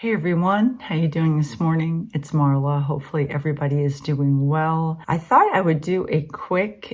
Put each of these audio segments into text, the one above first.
Hey everyone, how you doing this morning? It's Marla. Hopefully everybody is doing well. I thought I would do a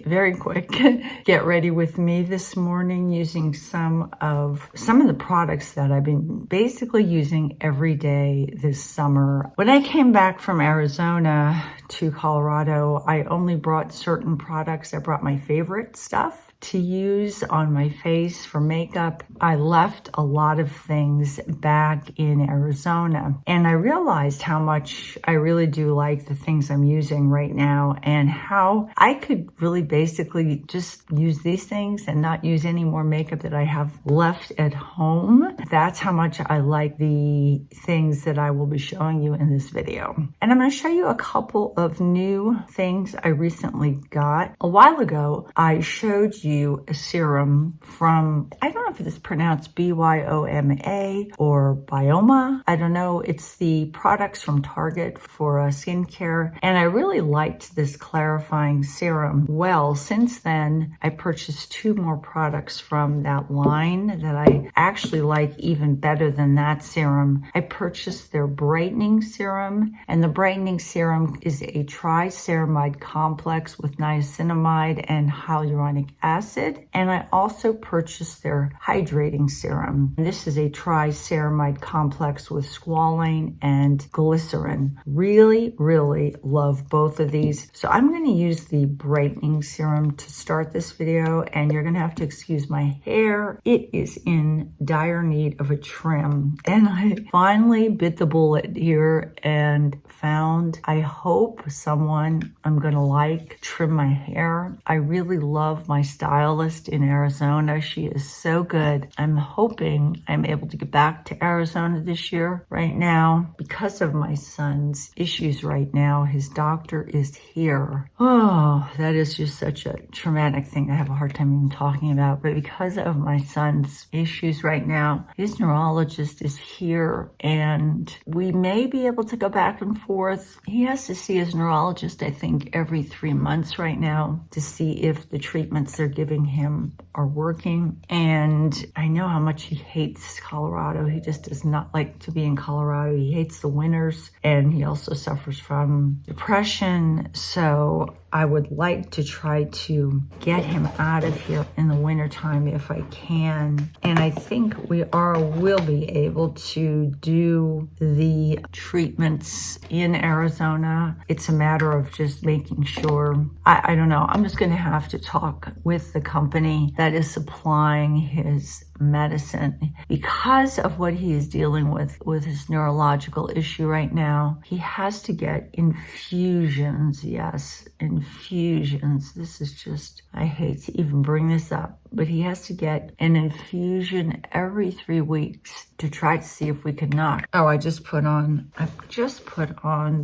very quick get ready with me this morning using some of the products that I've been basically using every day this summer. When I came back from Arizona to Colorado, I only brought certain products. I brought my favorite stuff to use on my face for makeup. I left a lot of things back in Arizona, and I realized how much I really do like the things I'm using right now and how I could really basically just use these things and not use any more makeup that I have left at home. That's how much I like the things that I will be showing you in this video. And I'm going to show you a couple of new things I recently got. A while ago, I showed you a serum from, I don't know if it's pronounced Byoma or Bioma. I don't know. It's the products from Target for skincare. And I really liked this clarifying serum. Well, since then, I purchased 2 more products from that line that I actually like even better than that serum. I purchased their brightening serum, and the brightening serum is a triceramide complex with niacinamide and hyaluronic acid. And I also purchased their hydrating serum. This is a triceramide complex with squalane and glycerin. Really, really love both of these. So I'm going to use the brightening serum to start this video, and you're going to have to excuse my hair. It is in dire need of a trim. And I finally bit the bullet here and found, I hope, someone I'm going to trim my hair. I really love my stylist in Arizona. She is so good. I'm hoping I'm able to get back to Arizona this year. Right now, because of my son's issues right now, his doctor is here. Oh, that is just such a traumatic thing I have a hard time even talking about. But because of my son's issues right now, his neurologist is here, and we may be able to go back and forth. He has to see his neurologist, I think, every 3 months right now to see if the treatments they're giving him are working. And I know how much he hates Colorado. He just does not like to be in Colorado. He hates the winters, and he also suffers from depression. So I would like to try to get him out of here in the wintertime if I can. And I think will be able to do the treatments in Arizona. It's a matter of just making sure. I don't know. I'm just going to have to talk with the company that is supplying his medicine because of what he is dealing with his neurological issue right now. He has to get infusions. Yes, infusions. This is just, I hate to even bring this up, but he has to get an infusion every 3 weeks to try to see if we can knock. Oh, I've just put on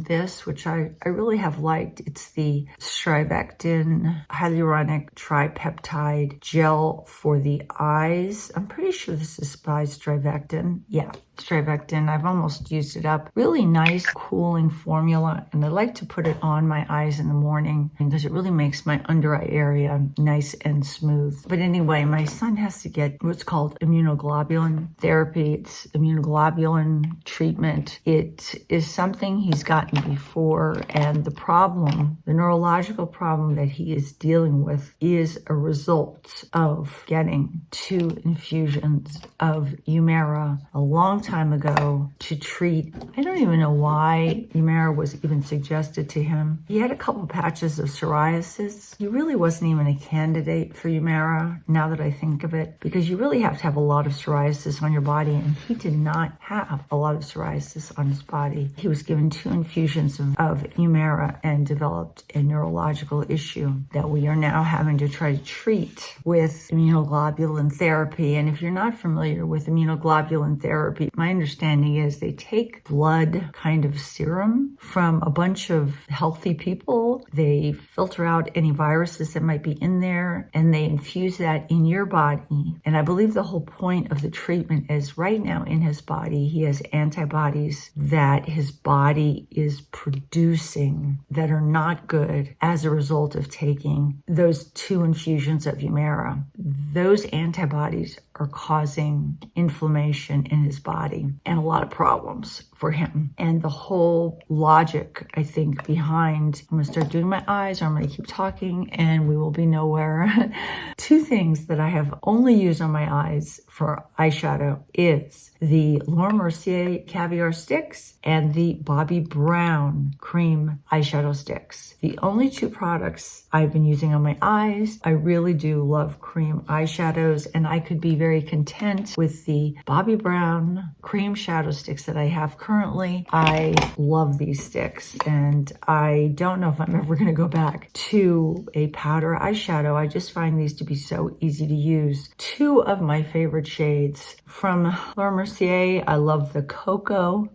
this, which I really have liked. It's the Strivectin hyaluronic tripeptide gel for the eyes. I'm pretty sure this is by Strivectin. Yeah, Strivectin. I've almost used it up. Really nice cooling formula, and I like to put it on my eyes in the morning because it really makes my under eye area nice and smooth. But anyway, my son has to get what's called immunoglobulin therapy. It's immunoglobulin treatment. It is something he's gotten before, and the neurological problem that he is dealing with is a result of getting 2 infusions of Humira a long time ago to treat. I don't even know why Humira was even suggested to him. He had a couple patches of psoriasis. He really wasn't even a candidate for Humira, now that I think of it, because you really have to have a lot of psoriasis on your body, and he did not have a lot of psoriasis on his body. He was given 2 infusions of Humira and developed a neurological issue that we are now having to try to treat with immunoglobulin therapy. And if you're not familiar with immunoglobulin therapy, my understanding is they take blood kind of serum from a bunch of healthy people. They filter out any viruses that might be in there, and they infuse that in your body. And I believe the whole point of the treatment is right now in his body, he has antibodies that his body is producing that are not good as a result of taking those 2 infusions of Humira. Those antibodies are causing inflammation in his body and a lot of problems for him. And the whole logic, I think, behind, I'm going to start doing my eyes, or I'm going to keep talking, and we will be nowhere. Two things that I have only used on my eyes for eyeshadow is the Laura Mercier Caviar Sticks and the Bobbi Brown Cream Eyeshadow Sticks. The only two products I've been using on my eyes. I really do love cream eyeshadows, and I could be very content with the Bobbi Brown Cream Shadow Sticks that I have currently. I love these sticks, and I don't know if I'm ever going to go back to a powder eyeshadow. I just find these to be so easy to use. Two of my favorite shades from Laura Mercier. I love the Cocoa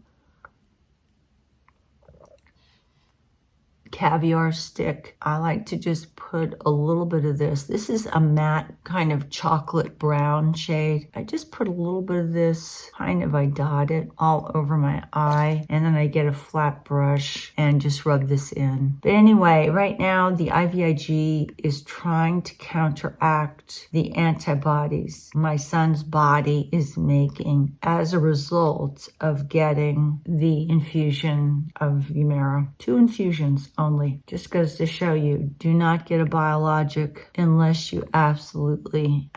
Caviar Stick. I like to just put a little bit of this. This is a matte kind of chocolate brown shade. I just put a little bit of this, I dot it all over my eye, and then I get a flat brush and just rub this in. But anyway, right now the IVIG is trying to counteract the antibodies my son's body is making as a result of getting the infusion of Humira. 2 infusions only. Just goes to show you, do not get a biologic unless you absolutely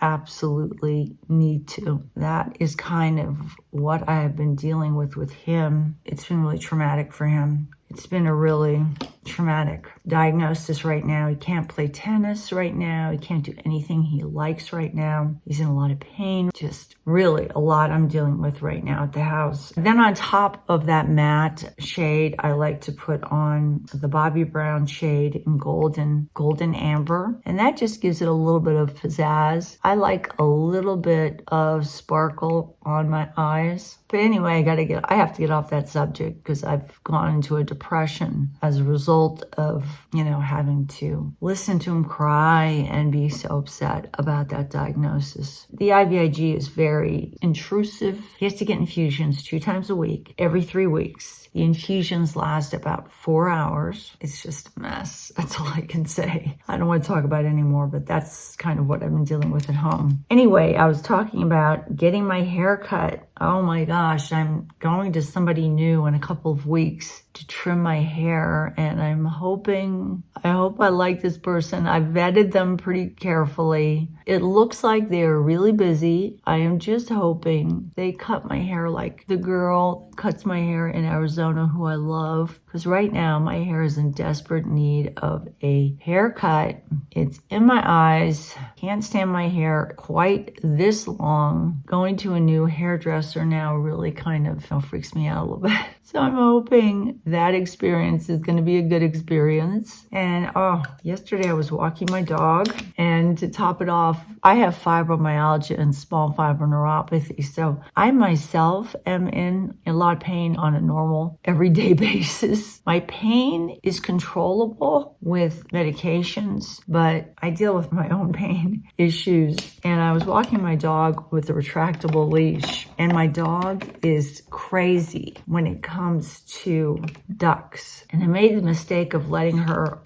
need to. That is kind of what I have been dealing with him. It's been really traumatic for him. It's been a really traumatic diagnosis right now. He can't play tennis right now. He can't do anything he likes right now. He's in a lot of pain. Just really a lot I'm dealing with right now at the house. Then on top of that matte shade, I like to put on the Bobbi Brown shade in golden amber. And that just gives it a little bit of pizzazz. I like a little bit of sparkle on my eyes. But anyway, I have to get off that subject because I've gone into a depression as a result of, having to listen to him cry and be so upset about that diagnosis. The IVIG is very intrusive. He has to get infusions 2 times a week, every 3 weeks. The infusions last about 4 hours. It's just a mess. That's all I can say. I don't want to talk about it anymore, but that's kind of what I've been dealing with at home. Anyway, I was talking about getting my hair cut. Oh my gosh, I'm going to somebody new in a couple of weeks to trim my hair, and I hope I like this person. I vetted them pretty carefully. It looks like they're really busy. I am just hoping they cut my hair like the girl cuts my hair in Arizona who I love, because right now my hair is in desperate need of a haircut. It's in my eyes. Can't stand my hair quite this long. Going to a new hairdresser now really kind of freaks me out a little bit. So I'm hoping that experience is going to be a good experience. And yesterday I was walking my dog, and to top it off, I have fibromyalgia and small fiber neuropathy. So I myself am in a lot of pain on a normal everyday basis. My pain is controllable with medications, but I deal with my own pain issues. And I was walking my dog with a retractable leash, and my dog is crazy when it comes to ducks. And I made the mistake of letting her,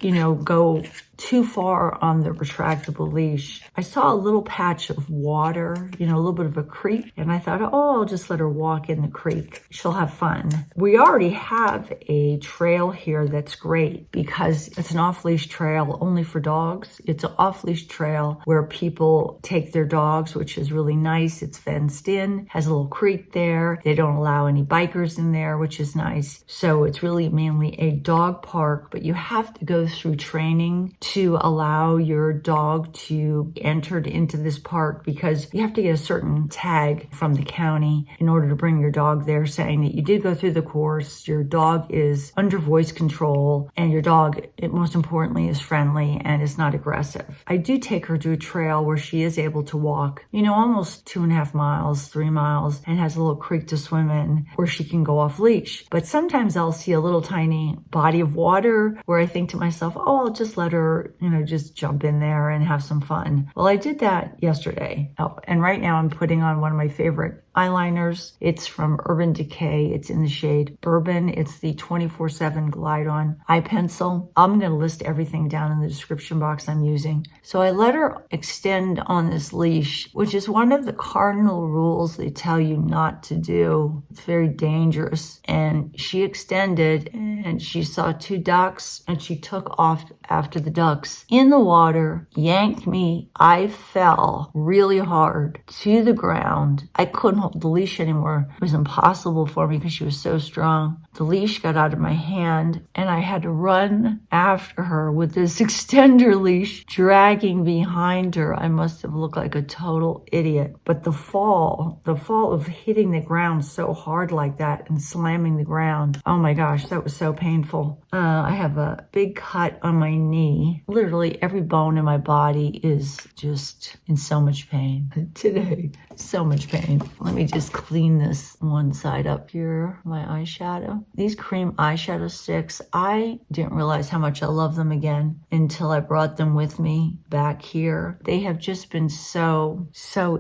go too far on the retractable leash. I saw a little patch of water, a little bit of a creek, and I thought, I'll just let her walk in the creek. She'll have fun. We already have a trail here that's great because it's an off-leash trail only for dogs. It's an off-leash trail where people take their dogs, which is really nice. It's fenced in, has a little creek there. They don't allow any bikers in there, which is nice. So it's really mainly a dog park, but you have to go through training to allow your dog to be entered into this park, because you have to get a certain tag from the county in order to bring your dog there saying that you did go through the course, your dog is under voice control, and your dog, most importantly, is friendly and is not aggressive. I do take her to a trail where she is able to walk, almost 2.5 miles, 3 miles, and has a little creek to swim in where she can go off leash. But sometimes I'll see a little tiny body of water where I think to myself, I'll just let her, just jump in there and have some fun. Well, I did that yesterday. And right now I'm putting on one of my favorite eyeliners. It's from Urban Decay. It's in the shade Bourbon. It's the 24/7 Glide On eye pencil. I'm going to list everything down in the description box I'm using. So I let her extend on this leash, which is one of the cardinal rules they tell you not to do. It's very dangerous. And she extended and she saw 2 ducks and she took off after the ducks in the water, yanked me. I fell really hard to the ground. I couldn't hold the leash anymore. It was impossible for me because she was so strong. The leash got out of my hand and I had to run after her with this extender leash dragging behind her. I must have looked like a total idiot. But the fall of hitting the ground so hard like that and slamming the ground, oh my gosh, that was so painful. I have a big cut on my knee. Literally every bone in my body is just in so much pain today. So much pain. Let me just clean this one side up here, my eyeshadow. These cream eyeshadow sticks, I didn't realize how much I love them again until I brought them with me back here. They have just been so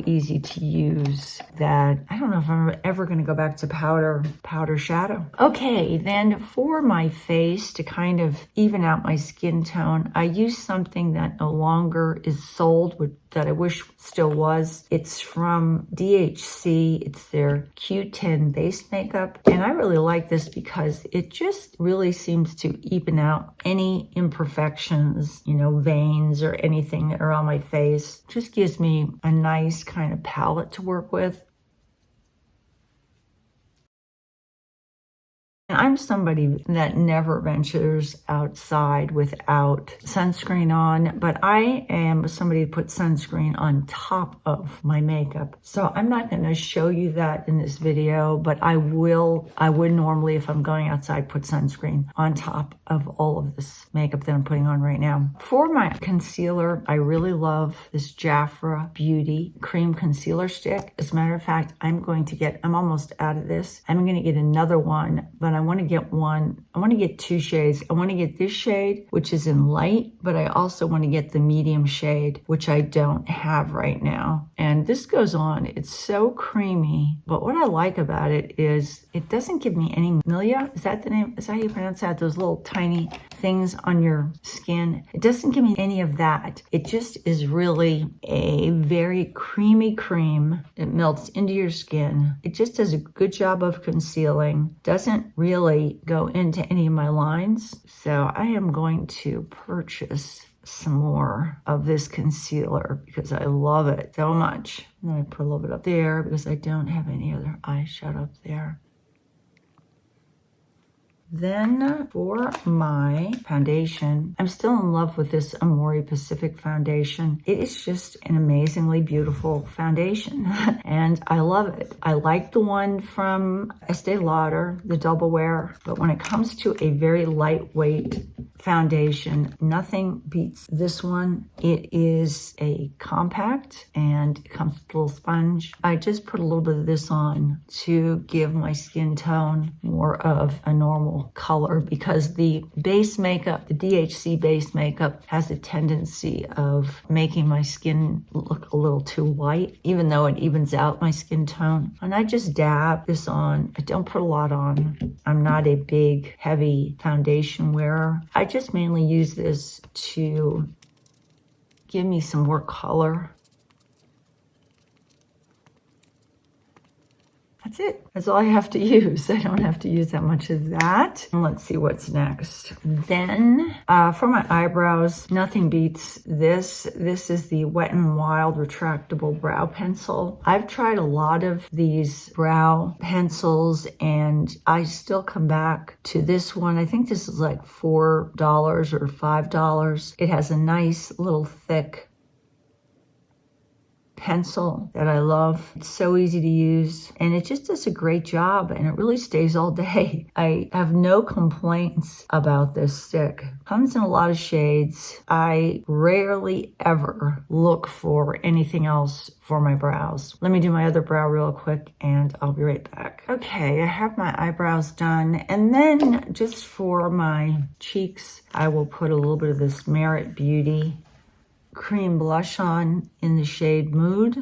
easy to use that I don't know if I'm ever going to go back to powder shadow. Okay, then for my face to kind of even out my skin tone, I use something that no longer is sold, that I wish still was. It's from DHC. It's their Q10 base makeup. And I really like this because it just really seems to even out any imperfections, veins or anything that are on my face. Just gives me a nice kind of palette to work with. I'm somebody that never ventures outside without sunscreen on, but I am somebody who puts sunscreen on top of my makeup. So I'm not going to show you that in this video, but I would normally, if I'm going outside, put sunscreen on top of all of this makeup that I'm putting on right now. For my concealer, I really love this Jafra Beauty Cream Concealer Stick. As a matter of fact, I'm almost out of this. I'm going to get another one, but I want to get 2 shades. I want to get this shade, which is in light, but I also want to get the medium shade, which I don't have right now. And this goes on. It's so creamy, but what I like about it is it doesn't give me any milia. Is that the name? Is that how you pronounce that? Those little tiny things on your skin. It doesn't give me any of that. It just is really a very creamy cream. It melts into your skin. It just does a good job of concealing. Doesn't really go into any of my lines. So I am going to purchase some more of this concealer because I love it so much. And then I put a little bit up there because I don't have any other eyeshadow up there. Then for my foundation, I'm still in love with this Amore Pacific foundation. It is just an amazingly beautiful foundation and I love it. I like the one from Estee Lauder, the Double Wear, but when it comes to a very lightweight foundation, nothing beats this one. It is a compact and it comes with a little sponge. I just put a little bit of this on to give my skin tone more of a normal color because the base makeup, the DHC base makeup, has a tendency of making my skin look a little too white, even though it evens out my skin tone. And I just dab this on. I don't put a lot on. I'm not a big, heavy foundation wearer. I just mainly use this to give me some more color. That's it. That's all I have to use. I don't have to use that much of that. And let's see what's next. Then for my eyebrows, nothing beats this. This is the Wet n Wild retractable brow pencil. I've tried a lot of these brow pencils and I still come back to this one. I think this is like $4 or $5. It has a nice little thick pencil that I love. It's so easy to use and it just does a great job and it really stays all day. I have no complaints about this stick. Comes in a lot of shades. I rarely ever look for anything else for my brows. Let me do my other brow real quick and I'll be right back. Okay, I have my eyebrows done and then just for my cheeks, I will put a little bit of this Merit Beauty cream blush on in the shade Mood.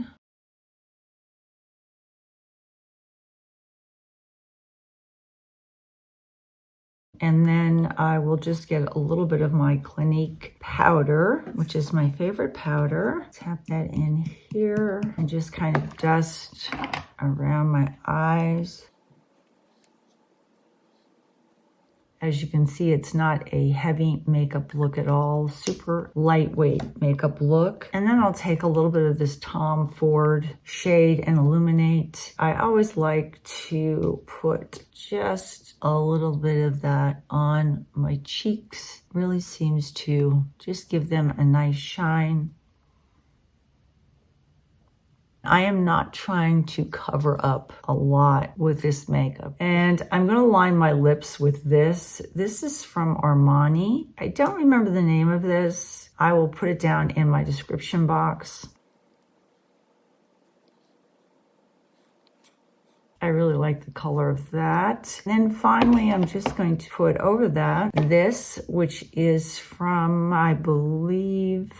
And then I will just get a little bit of my Clinique powder, which is my favorite powder. Tap that in here and just kind of dust around my eyes. As you can see, it's not a heavy makeup look at all, super lightweight makeup look. And then I'll take a little bit of this Tom Ford shade and illuminate. I always like to put just a little bit of that on my cheeks. Really seems to just give them a nice shine. I am not trying to cover up a lot with this makeup. And I'm going to line my lips with this. This is from Armani. I don't remember the name of this. I will put it down in my description box. I really like the color of that. And then finally, I'm just going to put over that this, which is from, I believe,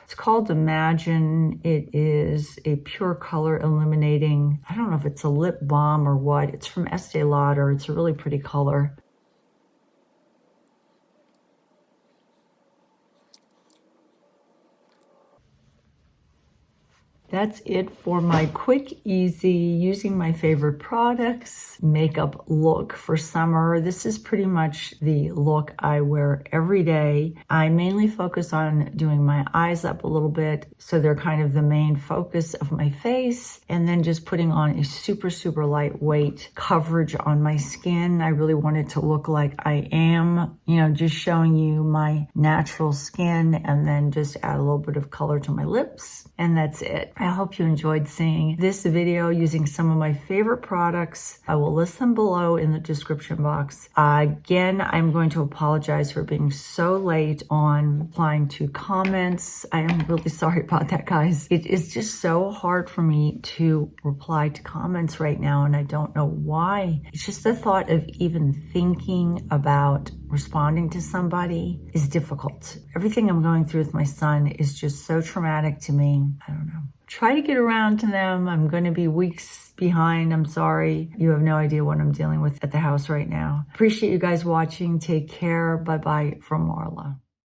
it's called Imagine. It is a pure color illuminating, I don't know if it's a lip balm or what. It's from Estee Lauder. It's a really pretty color. That's it for my quick, easy, using my favorite products makeup look for summer. This is pretty much the look I wear every day. I mainly focus on doing my eyes up a little bit, so they're kind of the main focus of my face, and then just putting on a super, super lightweight coverage on my skin. I really want it to look like I am, just showing you my natural skin, and then just add a little bit of color to my lips, and that's it. I hope you enjoyed seeing this video using some of my favorite products. I will list them below in the description box. Again, I'm going to apologize for being so late on replying to comments. I am really sorry about that, guys. It is just so hard for me to reply to comments right now, and I don't know why. It's just the thought of even thinking about responding to somebody is difficult. Everything I'm going through with my son is just so traumatic to me. I don't know. Try to get around to them. I'm going to be weeks behind. I'm sorry. You have no idea what I'm dealing with at the house right now. Appreciate you guys watching. Take care. Bye-bye from Marla.